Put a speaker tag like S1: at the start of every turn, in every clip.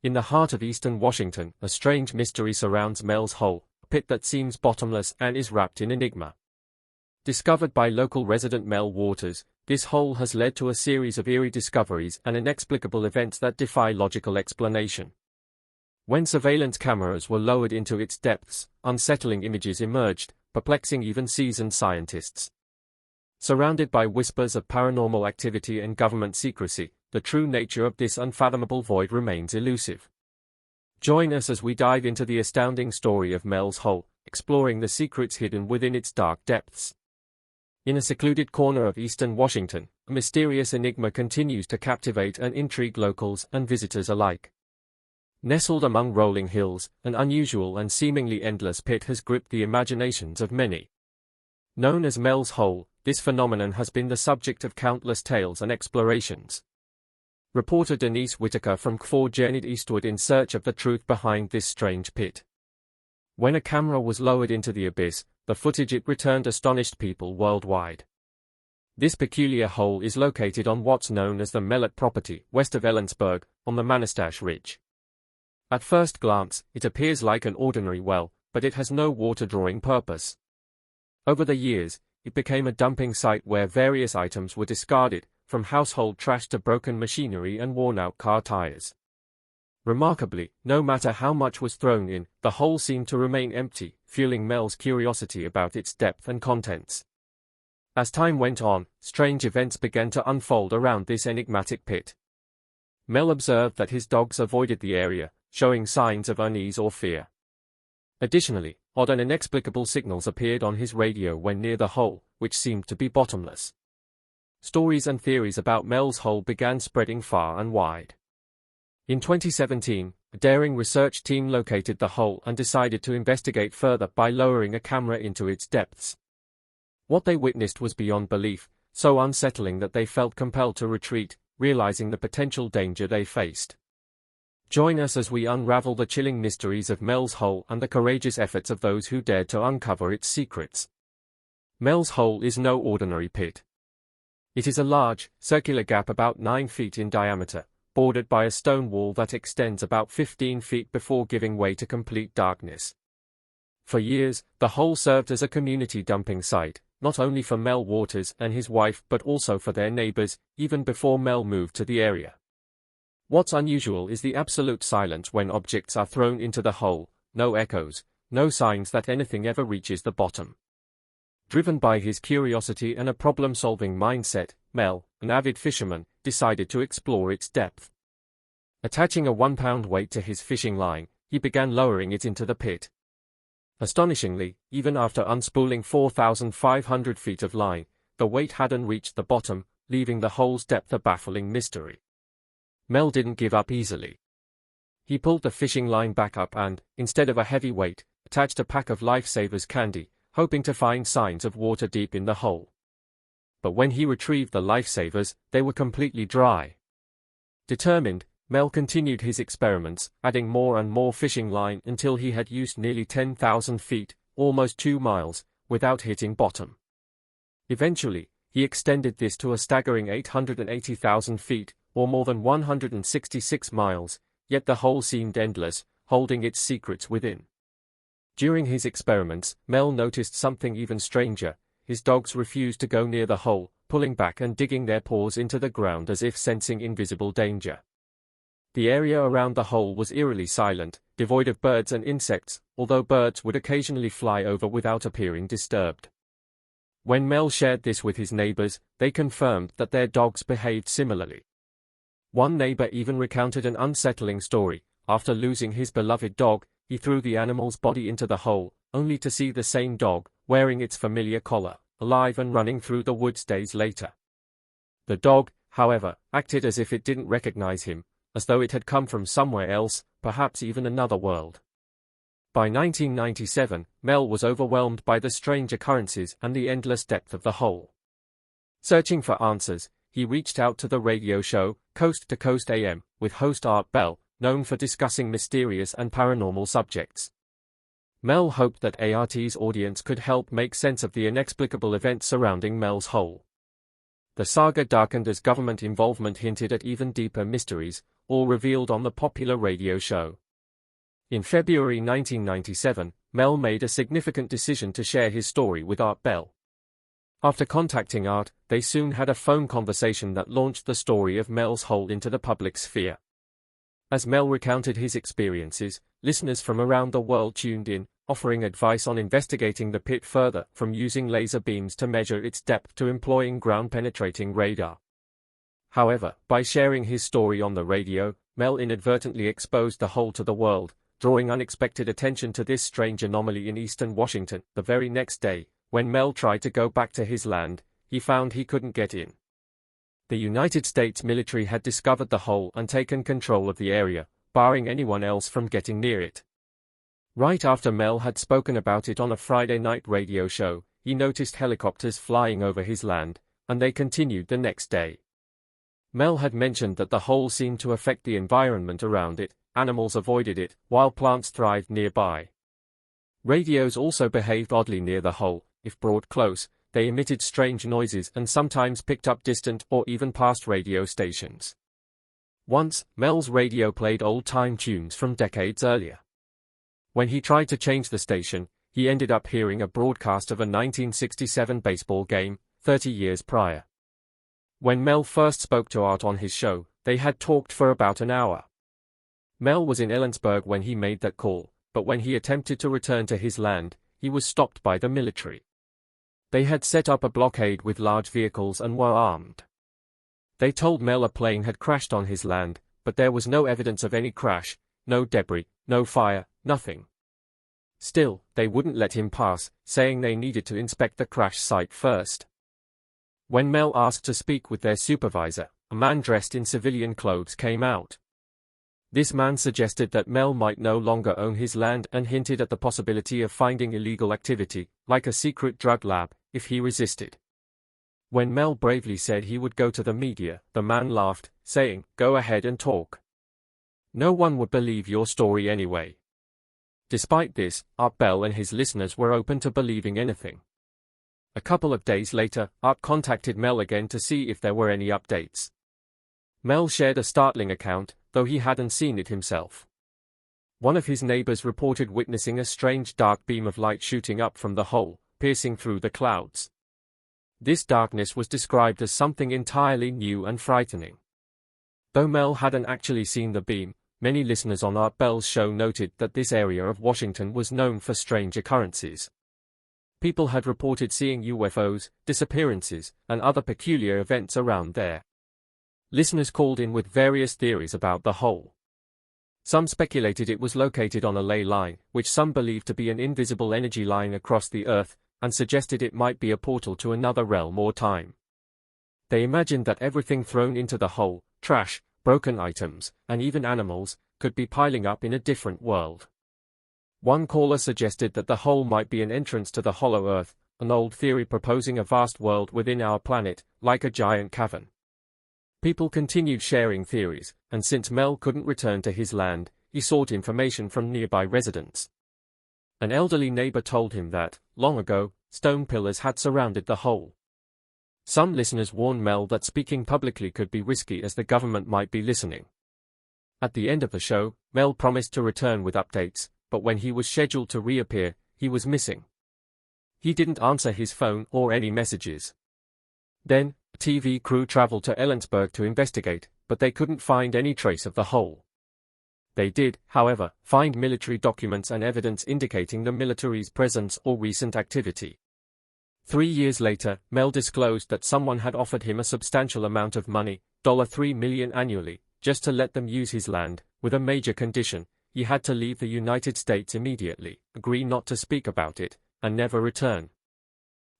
S1: In the heart of eastern Washington, a strange mystery surrounds Mel's Hole, a pit that seems bottomless and is wrapped in enigma. Discovered by local resident Mel Waters, this hole has led to a series of eerie discoveries and inexplicable events that defy logical explanation. When surveillance cameras were lowered into its depths, unsettling images emerged, perplexing even seasoned scientists. Surrounded by whispers of paranormal activity and government secrecy, the true nature of this unfathomable void remains elusive. Join us as we dive into the astounding story of Mel's Hole, exploring the secrets hidden within its dark depths. In a secluded corner of eastern Washington, a mysterious enigma continues to captivate and intrigue locals and visitors alike. Nestled among rolling hills, an unusual and seemingly endless pit has gripped the imaginations of many. Known as Mel's Hole, this phenomenon has been the subject of countless tales and explorations. Reporter Denise Whitaker from KFOR journeyed eastward in search of the truth behind this strange pit. When a camera was lowered into the abyss, the footage it returned astonished people worldwide. This peculiar hole is located on what's known as the Mellot property, west of Ellensburg, on the Manastash Ridge. At first glance, it appears like an ordinary well, but it has no water-drawing purpose. Over the years, it became a dumping site where various items were discarded, from household trash to broken machinery and worn-out car tires. Remarkably, no matter how much was thrown in, the hole seemed to remain empty, fueling Mel's curiosity about its depth and contents. As time went on, strange events began to unfold around this enigmatic pit. Mel observed that his dogs avoided the area, showing signs of unease or fear. Additionally, odd and inexplicable signals appeared on his radio when near the hole, which seemed to be bottomless. Stories and theories about Mel's Hole began spreading far and wide. In 2017, a daring research team located the hole and decided to investigate further by lowering a camera into its depths. What they witnessed was beyond belief, so unsettling that they felt compelled to retreat, realizing the potential danger they faced. Join us as we unravel the chilling mysteries of Mel's Hole and the courageous efforts of those who dared to uncover its secrets. Mel's Hole is no ordinary pit. It is a large, circular gap about 9 feet in diameter, bordered by a stone wall that extends about 15 feet before giving way to complete darkness. For years, the hole served as a community dumping site, not only for Mel Waters and his wife but also for their neighbors, even before Mel moved to the area. What's unusual is the absolute silence when objects are thrown into the hole, no echoes, no signs that anything ever reaches the bottom. Driven by his curiosity and a problem-solving mindset, Mel, an avid fisherman, decided to explore its depth. Attaching a 1-pound weight to his fishing line, he began lowering it into the pit. Astonishingly, even after unspooling 4,500 feet of line, the weight hadn't reached the bottom, leaving the hole's depth a baffling mystery. Mel didn't give up easily. He pulled the fishing line back up and, instead of a heavy weight, attached a pack of Lifesavers candy, hoping to find signs of water deep in the hole. But when he retrieved the Lifesavers, they were completely dry. Determined, Mel continued his experiments, adding more and more fishing line until he had used nearly 10,000 feet, almost 2 miles, without hitting bottom. Eventually, he extended this to a staggering 880,000 feet, or more than 166 miles, yet the hole seemed endless, holding its secrets within. During his experiments, Mel noticed something even stranger. His dogs refused to go near the hole, pulling back and digging their paws into the ground as if sensing invisible danger. The area around the hole was eerily silent, devoid of birds and insects, although birds would occasionally fly over without appearing disturbed. When Mel shared this with his neighbors, they confirmed that their dogs behaved similarly. One neighbor even recounted an unsettling story. After losing his beloved dog, he threw the animal's body into the hole, only to see the same dog, wearing its familiar collar, alive and running through the woods days later. The dog, however, acted as if it didn't recognize him, as though it had come from somewhere else, perhaps even another world. By 1997, Mel was overwhelmed by the strange occurrences and the endless depth of the hole. Searching for answers, he reached out to the radio show, Coast to Coast AM, with host Art Bell, known for discussing mysterious and paranormal subjects. Mel hoped that ART's audience could help make sense of the inexplicable events surrounding Mel's Hole. The saga darkened as government involvement hinted at even deeper mysteries, all revealed on the popular radio show. In February 1997, Mel made a significant decision to share his story with Art Bell. After contacting Art, they soon had a phone conversation that launched the story of Mel's hole into the public sphere. As Mel recounted his experiences, listeners from around the world tuned in, offering advice on investigating the pit further, from using laser beams to measure its depth to employing ground-penetrating radar. However, by sharing his story on the radio, Mel inadvertently exposed the hole to the world, drawing unexpected attention to this strange anomaly in eastern Washington. The very next day, when Mel tried to go back to his land, he found he couldn't get in. The United States military had discovered the hole and taken control of the area, barring anyone else from getting near it. Right after Mel had spoken about it on a Friday night radio show, he noticed helicopters flying over his land, and they continued the next day. Mel had mentioned that the hole seemed to affect the environment around it. Animals avoided it, while plants thrived nearby. Radios also behaved oddly near the hole. If brought close, they emitted strange noises and sometimes picked up distant or even past radio stations. Once, Mel's radio played old-time tunes from decades earlier. When he tried to change the station, he ended up hearing a broadcast of a 1967 baseball game, 30 years prior. When Mel first spoke to Art on his show, they had talked for about an hour. Mel was in Ellensburg when he made that call, but when he attempted to return to his land, he was stopped by the military. They had set up a blockade with large vehicles and were armed. They told Mel a plane had crashed on his land, but there was no evidence of any crash, no debris, no fire, nothing. Still, they wouldn't let him pass, saying they needed to inspect the crash site first. When Mel asked to speak with their supervisor, a man dressed in civilian clothes came out. This man suggested that Mel might no longer own his land and hinted at the possibility of finding illegal activity, like a secret drug lab, if he resisted. When Mel bravely said he would go to the media, the man laughed, saying, "Go ahead and talk. No one would believe your story anyway." Despite this, Art Bell and his listeners were open to believing anything. A couple of days later, Art contacted Mel again to see if there were any updates. Mel shared a startling account, though he hadn't seen it himself. One of his neighbors reported witnessing a strange dark beam of light shooting up from the hole, piercing through the clouds. This darkness was described as something entirely new and frightening. Though Mel hadn't actually seen the beam, many listeners on Art Bell's show noted that this area of Washington was known for strange occurrences. People had reported seeing UFOs, disappearances, and other peculiar events around there. Listeners called in with various theories about the hole. Some speculated it was located on a ley line, which some believed to be an invisible energy line across the earth, and suggested it might be a portal to another realm or time. They imagined that everything thrown into the hole, trash, broken items, and even animals, could be piling up in a different world. One caller suggested that the hole might be an entrance to the hollow earth, an old theory proposing a vast world within our planet, like a giant cavern. People continued sharing theories, and since Mel couldn't return to his land, he sought information from nearby residents. An elderly neighbor told him that, long ago, stone pillars had surrounded the hole. Some listeners warned Mel that speaking publicly could be risky as the government might be listening. At the end of the show, Mel promised to return with updates, but when he was scheduled to reappear, he was missing. He didn't answer his phone or any messages. Then, a TV crew traveled to Ellensburg to investigate, but they couldn't find any trace of the hole. They did, however, find military documents and evidence indicating the military's presence or recent activity. 3 years later, Mel disclosed that someone had offered him a substantial amount of money, $3 million annually, just to let them use his land, with a major condition: he had to leave the United States immediately, agree not to speak about it, and never return.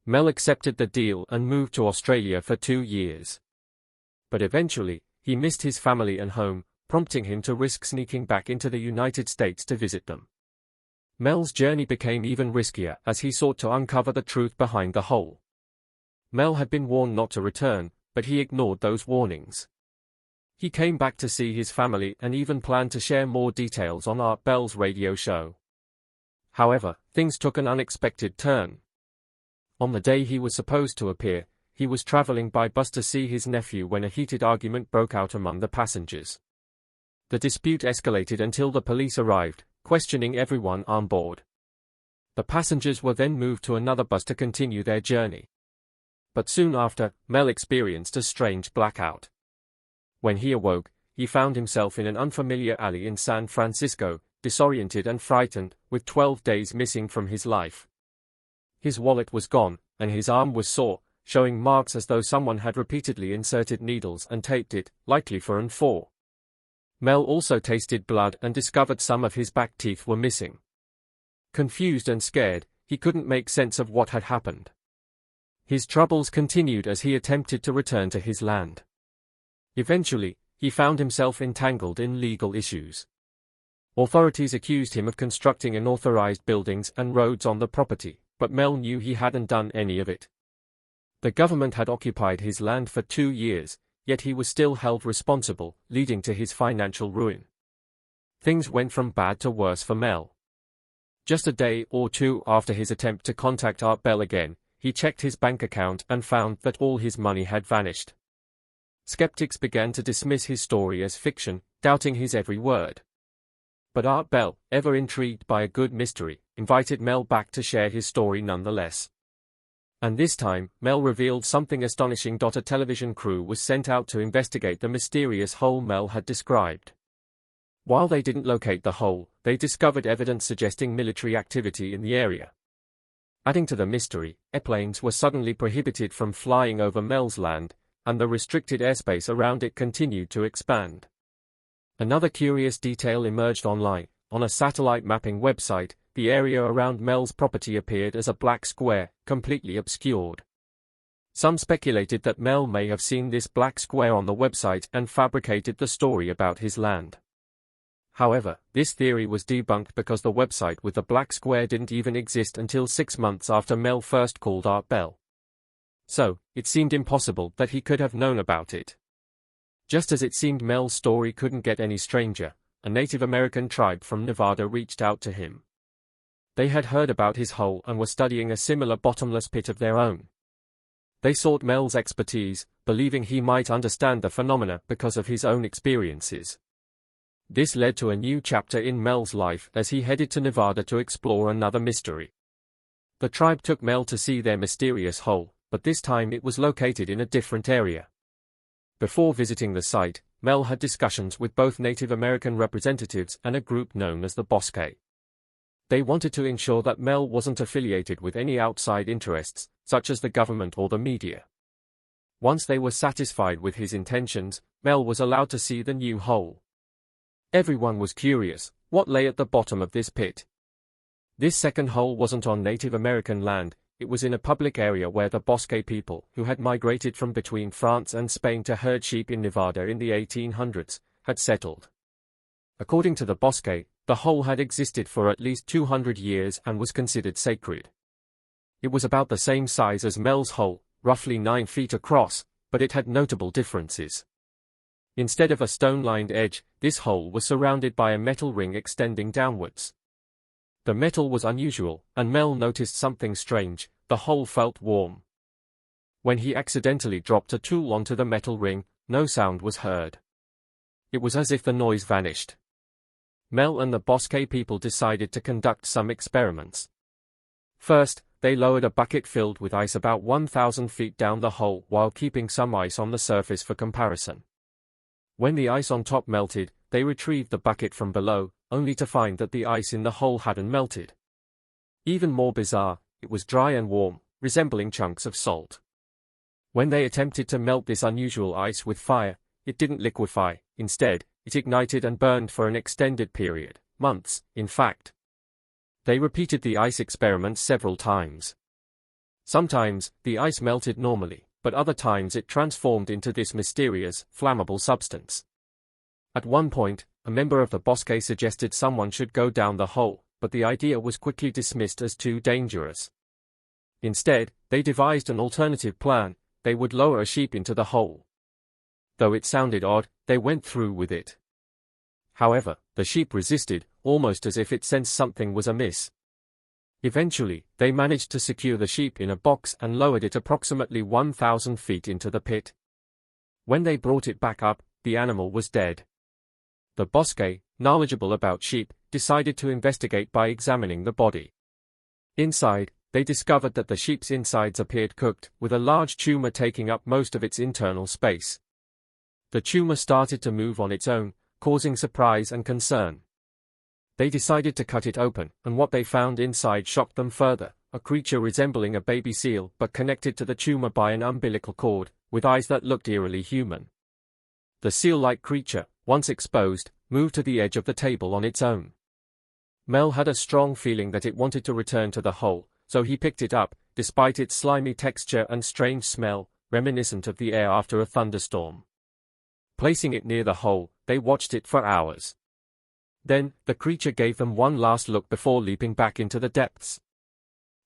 S1: Mel accepted the deal and moved to Australia for 2 years. But eventually, he missed his family and home, prompting him to risk sneaking back into the United States to visit them. Mel's journey became even riskier as he sought to uncover the truth behind the hole. Mel had been warned not to return, but he ignored those warnings. He came back to see his family and even planned to share more details on Art Bell's radio show. However, things took an unexpected turn. On the day he was supposed to appear, he was traveling by bus to see his nephew when a heated argument broke out among the passengers. The dispute escalated until the police arrived, questioning everyone on board. The passengers were then moved to another bus to continue their journey. But soon after, Mel experienced a strange blackout. When he awoke, he found himself in an unfamiliar alley in San Francisco, disoriented and frightened, with 12 days missing from his life. His wallet was gone, and his arm was sore, showing marks as though someone had repeatedly inserted needles and taped it, likely for and for. Mel also tasted blood and discovered some of his back teeth were missing. Confused and scared, he couldn't make sense of what had happened. His troubles continued as he attempted to return to his land. Eventually, he found himself entangled in legal issues. Authorities accused him of constructing unauthorized buildings and roads on the property, but Mel knew he hadn't done any of it. The government had occupied his land for 2 years, yet he was still held responsible, leading to his financial ruin. Things went from bad to worse for Mel. Just a day or two after his attempt to contact Art Bell again, he checked his bank account and found that all his money had vanished. Skeptics began to dismiss his story as fiction, doubting his every word. But Art Bell, ever intrigued by a good mystery, invited Mel back to share his story nonetheless. And this time, Mel revealed something astonishing. A television crew was sent out to investigate the mysterious hole Mel had described. While they didn't locate the hole, they discovered evidence suggesting military activity in the area. Adding to the mystery, airplanes were suddenly prohibited from flying over Mel's land, and the restricted airspace around it continued to expand. Another curious detail emerged online. On a satellite mapping website, the area around Mel's property appeared as a black square, completely obscured. Some speculated that Mel may have seen this black square on the website and fabricated the story about his land. However, this theory was debunked because the website with the black square didn't even exist until 6 months after Mel first called Art Bell. So, it seemed impossible that he could have known about it. Just as it seemed Mel's story couldn't get any stranger, a Native American tribe from Nevada reached out to him. They had heard about his hole and were studying a similar bottomless pit of their own. They sought Mel's expertise, believing he might understand the phenomena because of his own experiences. This led to a new chapter in Mel's life as he headed to Nevada to explore another mystery. The tribe took Mel to see their mysterious hole, but this time it was located in a different area. Before visiting the site, Mel had discussions with both Native American representatives and a group known as the Bosque. They wanted to ensure that Mel wasn't affiliated with any outside interests, such as the government or the media. Once they were satisfied with his intentions, Mel was allowed to see the new hole. Everyone was curious, what lay at the bottom of this pit? This second hole wasn't on Native American land. It was in a public area where the Bosque people, who had migrated from between France and Spain to herd sheep in Nevada in the 1800s, had settled. According to the Bosque, the hole had existed for at least 200 years and was considered sacred. It was about the same size as Mel's hole, roughly 9 feet across, but it had notable differences. Instead of a stone-lined edge, this hole was surrounded by a metal ring extending downwards. The metal was unusual, and Mel noticed something strange. The hole felt warm. When he accidentally dropped a tool onto the metal ring, no sound was heard. It was as if the noise vanished. Mel and the Bosque people decided to conduct some experiments. First, they lowered a bucket filled with ice about 1,000 feet down the hole while keeping some ice on the surface for comparison. When the ice on top melted, they retrieved the bucket from below, only to find that the ice in the hole hadn't melted. Even more bizarre, it was dry and warm, resembling chunks of salt. When they attempted to melt this unusual ice with fire, it didn't liquefy. Instead, it ignited and burned for an extended period, months, in fact. They repeated the ice experiment several times. Sometimes, the ice melted normally, but other times it transformed into this mysterious, flammable substance. At one point, a member of the Bosque suggested someone should go down the hole, but the idea was quickly dismissed as too dangerous. Instead, they devised an alternative plan. They would lower a sheep into the hole. Though it sounded odd, they went through with it. However, the sheep resisted, almost as if it sensed something was amiss. Eventually, they managed to secure the sheep in a box and lowered it approximately 1,000 feet into the pit. When they brought it back up, the animal was dead. The Bosque, knowledgeable about sheep, decided to investigate by examining the body. Inside, they discovered that the sheep's insides appeared cooked, with a large tumor taking up most of its internal space. The tumor started to move on its own, causing surprise and concern. They decided to cut it open, and what they found inside shocked them further: a creature resembling a baby seal but connected to the tumor by an umbilical cord, with eyes that looked eerily human. The seal-like creature, once exposed, moved to the edge of the table on its own. Mel had a strong feeling that it wanted to return to the hole, so he picked it up, despite its slimy texture and strange smell, reminiscent of the air after a thunderstorm. Placing it near the hole, they watched it for hours. Then, the creature gave them one last look before leaping back into the depths.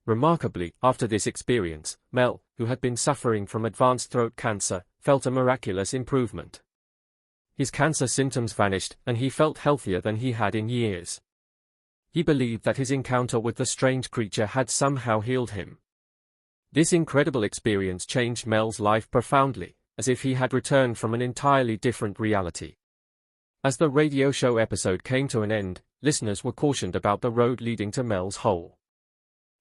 S1: Remarkably, after this experience, Mel, who had been suffering from advanced throat cancer, felt a miraculous improvement. His cancer symptoms vanished, and he felt healthier than he had in years. He believed that his encounter with the strange creature had somehow healed him. This incredible experience changed Mel's life profoundly, as if he had returned from an entirely different reality. As the radio show episode came to an end, listeners were cautioned about the road leading to Mel's hole.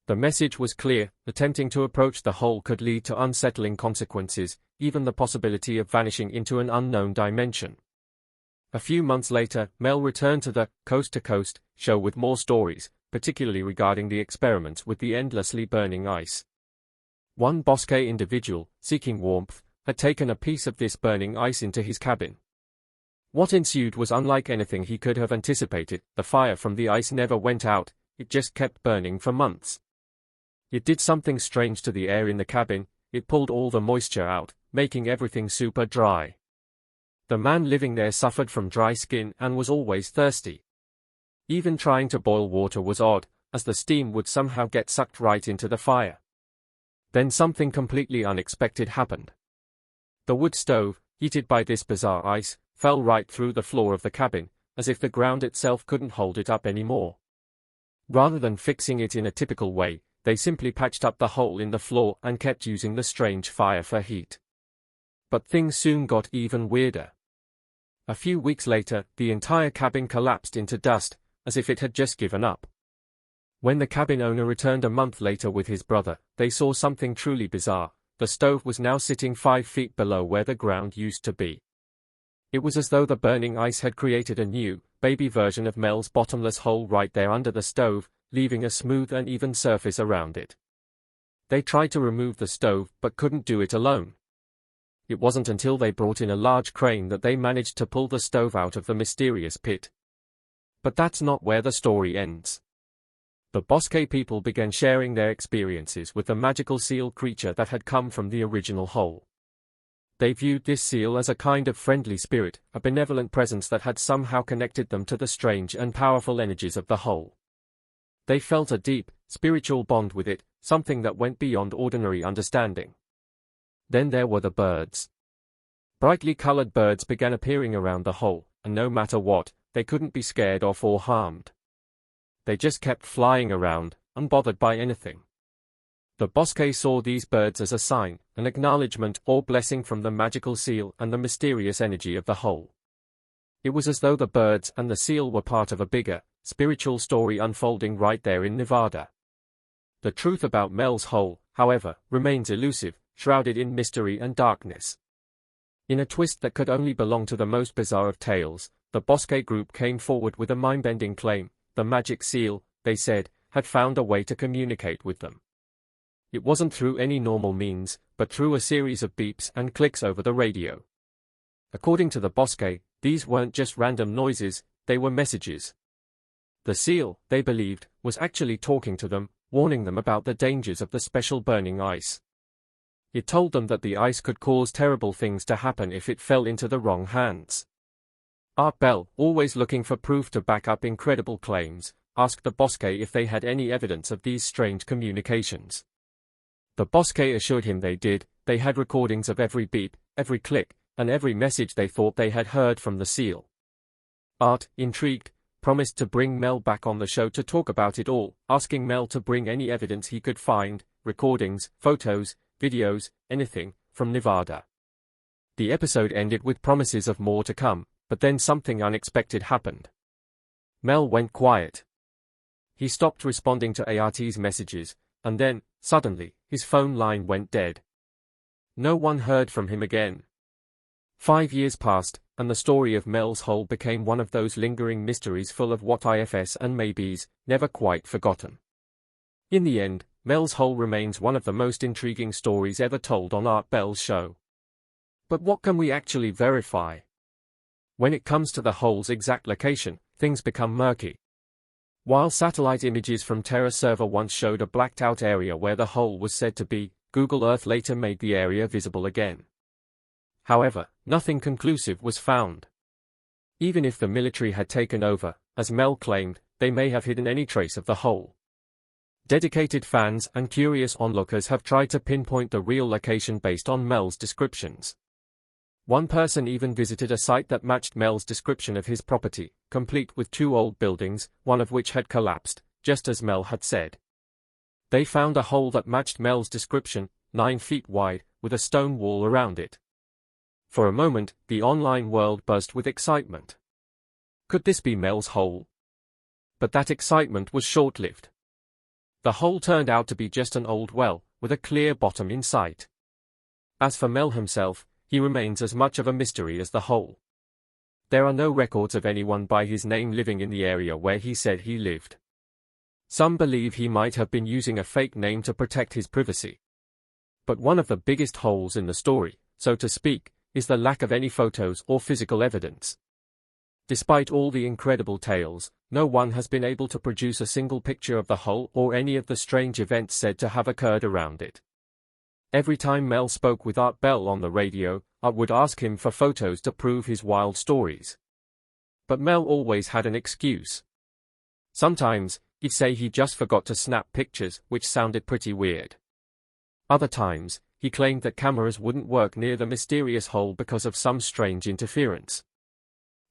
S1: The message was clear: attempting to approach the hole could lead to unsettling consequences, even the possibility of vanishing into an unknown dimension. A few months later, Mel returned to the Coast to Coast show with more stories, particularly regarding the experiments with the endlessly burning ice. One Bosque individual, seeking warmth, had taken a piece of this burning ice into his cabin. What ensued was unlike anything he could have anticipated. The fire from the ice never went out, it just kept burning for months. It did something strange to the air in the cabin: it pulled all the moisture out, making everything super dry. The man living there suffered from dry skin and was always thirsty. Even trying to boil water was odd, as the steam would somehow get sucked right into the fire. Then something completely unexpected happened. The wood stove, heated by this bizarre ice, fell right through the floor of the cabin, as if the ground itself couldn't hold it up anymore. Rather than fixing it in a typical way, they simply patched up the hole in the floor and kept using the strange fire for heat. But things soon got even weirder. A few weeks later, the entire cabin collapsed into dust, as if it had just given up. When the cabin owner returned a month later with his brother, they saw something truly bizarre. The stove was now sitting 5 feet below where the ground used to be. It was as though the burning ice had created a new, baby version of Mel's bottomless hole right there under the stove, leaving a smooth and even surface around it. They tried to remove the stove, but couldn't do it alone. It wasn't until they brought in a large crane that they managed to pull the stove out of the mysterious pit. But that's not where the story ends. The Bosque people began sharing their experiences with the magical seal creature that had come from the original hole. They viewed this seal as a kind of friendly spirit, a benevolent presence that had somehow connected them to the strange and powerful energies of the hole. They felt a deep, spiritual bond with it, something that went beyond ordinary understanding. Then there were the birds. Brightly colored birds began appearing around the hole, and no matter what, they couldn't be scared off or harmed. They just kept flying around, unbothered by anything. The Bosque saw these birds as a sign, an acknowledgement or blessing from the magical seal and the mysterious energy of the hole. It was as though the birds and the seal were part of a bigger, spiritual story unfolding right there in Nevada. The truth about Mel's hole, however, remains elusive, shrouded in mystery and darkness. In a twist that could only belong to the most bizarre of tales, the Bosque group came forward with a mind-bending claim: the magic seal, they said, had found a way to communicate with them. It wasn't through any normal means, but through a series of beeps and clicks over the radio. According to the Bosque, these weren't just random noises, they were messages. The seal, they believed, was actually talking to them, warning them about the dangers of the special burning ice. It told them that the ice could cause terrible things to happen if it fell into the wrong hands. Art Bell, always looking for proof to back up incredible claims, asked the Bosque if they had any evidence of these strange communications. The Bosque assured him they did. They had recordings of every beep, every click, and every message they thought they had heard from the seal. Art, intrigued, promised to bring Mel back on the show to talk about it all, asking Mel to bring any evidence he could find, recordings, photos, videos, anything, from Nevada. The episode ended with promises of more to come, But then something unexpected happened. Mel went quiet. He stopped responding to ART's messages, and then, suddenly, his phone line went dead. No one heard from him again. 5 years passed, and the story of Mel's hole became one of those lingering mysteries full of what ifs and maybes, never quite forgotten. In the end, Mel's hole remains one of the most intriguing stories ever told on Art Bell's show. But what can we actually verify? When it comes to the hole's exact location, things become murky. While satellite images from Terra server once showed a blacked-out area where the hole was said to be, Google Earth later made the area visible again. However, nothing conclusive was found. Even if the military had taken over, as Mel claimed, they may have hidden any trace of the hole. Dedicated fans and curious onlookers have tried to pinpoint the real location based on Mel's descriptions. One person even visited a site that matched Mel's description of his property, complete with 2 old buildings, one of which had collapsed, just as Mel had said. They found a hole that matched Mel's description, 9 feet wide, with a stone wall around it. For a moment, the online world buzzed with excitement. Could this be Mel's hole? But that excitement was short-lived. The hole turned out to be just an old well, with a clear bottom in sight. As for Mel himself, he remains as much of a mystery as the hole. There are no records of anyone by his name living in the area where he said he lived. Some believe he might have been using a fake name to protect his privacy. But one of the biggest holes in the story, so to speak, is the lack of any photos or physical evidence. Despite all the incredible tales, no one has been able to produce a single picture of the hole or any of the strange events said to have occurred around it. Every time Mel spoke with Art Bell on the radio, Art would ask him for photos to prove his wild stories. But Mel always had an excuse. Sometimes, he'd say he just forgot to snap pictures, which sounded pretty weird. Other times, he claimed that cameras wouldn't work near the mysterious hole because of some strange interference.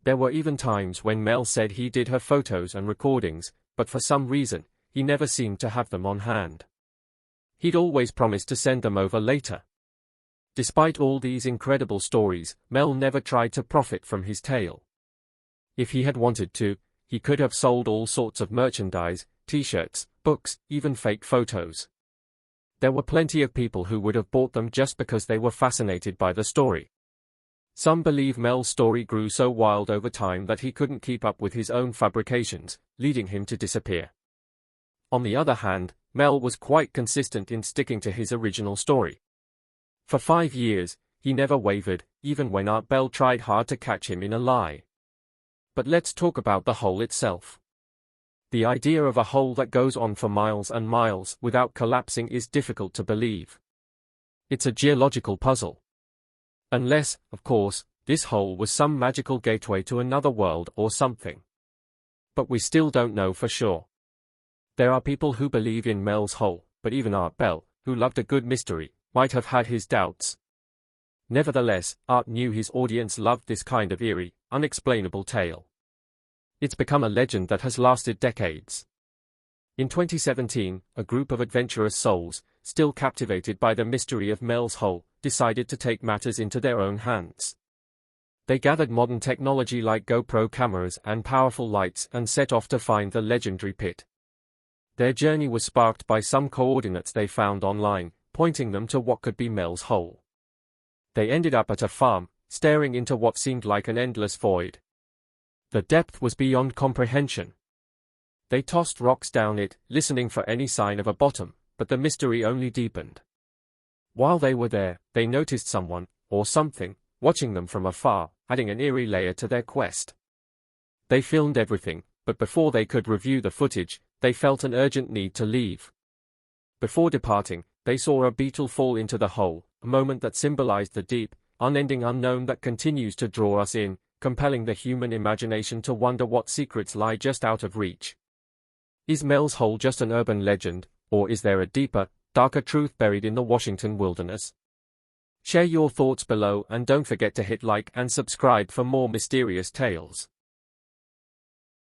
S1: There were even times when Mel said he did have photos and recordings, but for some reason, he never seemed to have them on hand. He'd always promised to send them over later. Despite all these incredible stories, Mel never tried to profit from his tale. If he had wanted to, he could have sold all sorts of merchandise, t-shirts, books, even fake photos. There were plenty of people who would have bought them just because they were fascinated by the story. Some believe Mel's story grew so wild over time that he couldn't keep up with his own fabrications, leading him to disappear. On the other hand, Mel was quite consistent in sticking to his original story. For 5 years, he never wavered, even when Art Bell tried hard to catch him in a lie. But let's talk about the hole itself. The idea of a hole that goes on for miles and miles without collapsing is difficult to believe. It's a geological puzzle. Unless, of course, this hole was some magical gateway to another world or something. But we still don't know for sure. There are people who believe in Mel's hole, but even Art Bell, who loved a good mystery, might have had his doubts. Nevertheless, Art knew his audience loved this kind of eerie, unexplainable tale. It's become a legend that has lasted decades. In 2017, a group of adventurous souls, still captivated by the mystery of Mel's hole, decided to take matters into their own hands. They gathered modern technology like GoPro cameras and powerful lights and set off to find the legendary pit. Their journey was sparked by some coordinates they found online, pointing them to what could be Mel's hole. They ended up at a farm, staring into what seemed like an endless void. The depth was beyond comprehension. They tossed rocks down it, listening for any sign of a bottom, but the mystery only deepened. While they were there, they noticed someone, or something, watching them from afar, adding an eerie layer to their quest. They filmed everything, but before they could review the footage, they felt an urgent need to leave. Before departing, they saw a beetle fall into the hole, a moment that symbolized the deep, unending unknown that continues to draw us in, compelling the human imagination to wonder what secrets lie just out of reach. Is Mel's hole just an urban legend, or is there a deeper, darker truth buried in the Washington wilderness? Share your thoughts below and don't forget to hit like and subscribe for more mysterious tales.